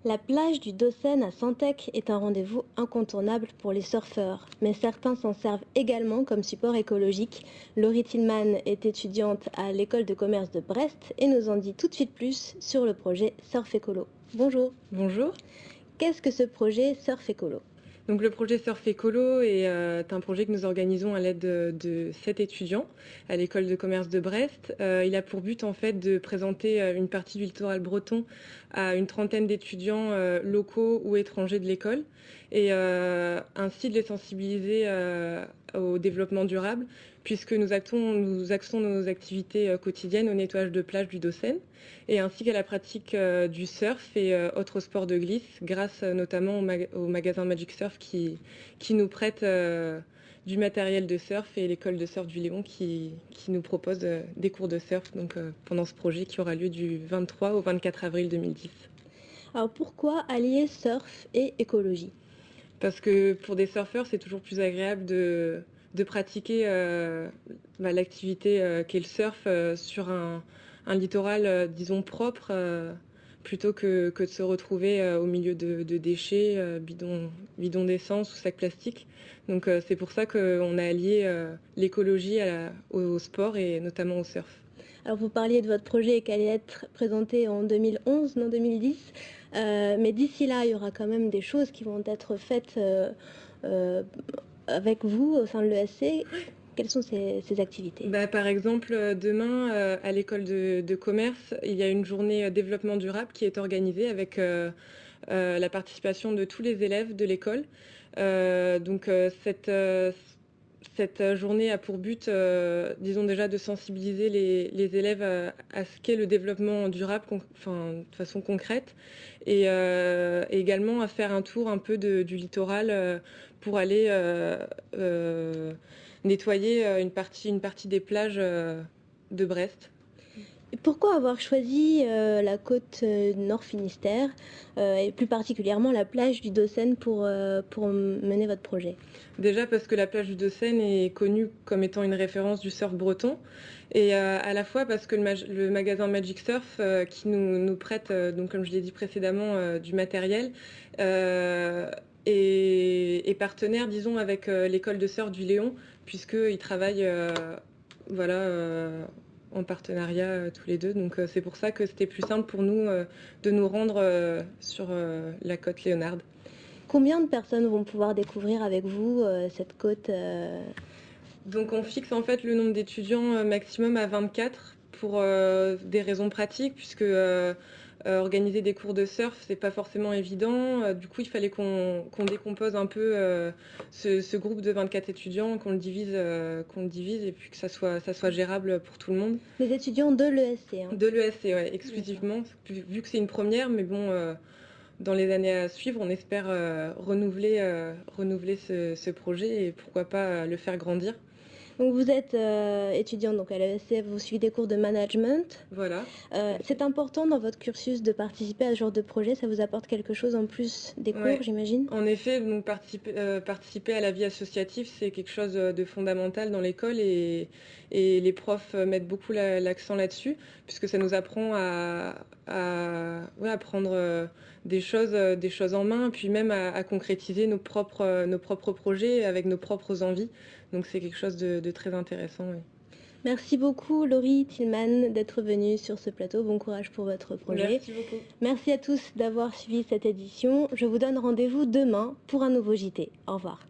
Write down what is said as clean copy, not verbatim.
La plage du Dossen à Santec est un rendez-vous incontournable pour les surfeurs, mais certains s'en servent également comme support écologique. Laurie Tillman est étudiante à l'école de commerce de Brest et nous en dit tout de suite plus sur le projet Surf Écolo. Bonjour. Bonjour. Qu'est-ce que ce projet Surf Écolo? Donc le projet Surf Écolo est un projet que nous organisons à l'aide de 7 étudiants à l'école de commerce de Brest. Il a pour but en fait de présenter une partie du littoral breton à une trentaine d'étudiants locaux ou étrangers de l'école et ainsi de les sensibiliser au développement durable puisque nous axons nos activités quotidiennes au nettoyage de plages du Dossen et ainsi qu'à la pratique du surf et autres sports de glisse grâce notamment au magasin Magic Surf qui nous prête du matériel de surf et l'école de surf du Léon qui nous propose des cours de surf pendant ce projet qui aura lieu du 23 au 24 avril 2010. Alors pourquoi allier surf et écologie? Parce que pour des surfeurs, c'est toujours plus agréable de pratiquer l'activité qu'est le surf sur un littoral, disons, propre, plutôt que de se retrouver au milieu de déchets, bidons d'essence ou sacs plastiques. Donc c'est pour ça qu'on a allié l'écologie au sport et notamment au surf. Alors vous parliez de votre projet qui allait être présenté en 2011, non 2010, mais d'ici là, il y aura quand même des choses qui vont être faites avec vous au sein de l'ESC. Quelles sont ces activités? Par exemple, demain, à l'école de commerce, il y a une journée développement durable qui est organisée avec la participation de tous les élèves de l'école. Cette journée a pour but, disons déjà, de sensibiliser les élèves à ce qu'est le développement durable, de façon concrète, et également à faire un tour un peu du littoral pour aller nettoyer une partie des plages de Brest. Et pourquoi avoir choisi la côte Nord Finistère et plus particulièrement la plage du Dossen pour mener votre projet? Déjà parce que la plage du Dossen est connue comme étant une référence du surf breton et à la fois parce que le magasin Magic Surf qui nous prête, donc comme je l'ai dit précédemment, du matériel est partenaire, disons, avec l'école de surf du Léon puisqu'ils travaillent en partenariat tous les deux. Donc c'est pour ça que c'était plus simple pour nous de nous rendre sur la côte Léonarde. Combien de personnes vont pouvoir découvrir avec vous cette côte? Donc on fixe en fait le nombre d'étudiants maximum à 24 pour des raisons pratiques puisque organiser des cours de surf c'est pas forcément évident. Du coup il fallait qu'on décompose un peu ce groupe de 24 étudiants, qu'on le divise et puis que ça soit gérable pour tout le monde. Les étudiants de l'ESC, hein. De l'ESC, ouais, exclusivement, vu que c'est une première, mais bon, dans les années à suivre, on espère renouveler ce projet et pourquoi pas le faire grandir. Donc vous êtes étudiante donc à l'ESC, vous suivez des cours de management. Voilà. C'est important dans votre cursus de participer à ce genre de projet, ça vous apporte quelque chose en plus des cours, Ouais. j'imagine? En effet, donc participer à la vie associative, c'est quelque chose de fondamental dans l'école et les profs mettent beaucoup l'accent là-dessus, puisque ça nous apprend à prendre des choses en main, puis même à concrétiser nos propres projets avec nos propres envies. Donc c'est quelque chose de très intéressant. Oui. Merci beaucoup Laurie Tillman d'être venue sur ce plateau. Bon courage pour votre projet. Merci beaucoup. Merci à tous d'avoir suivi cette édition. Je vous donne rendez-vous demain pour un nouveau JT. Au revoir.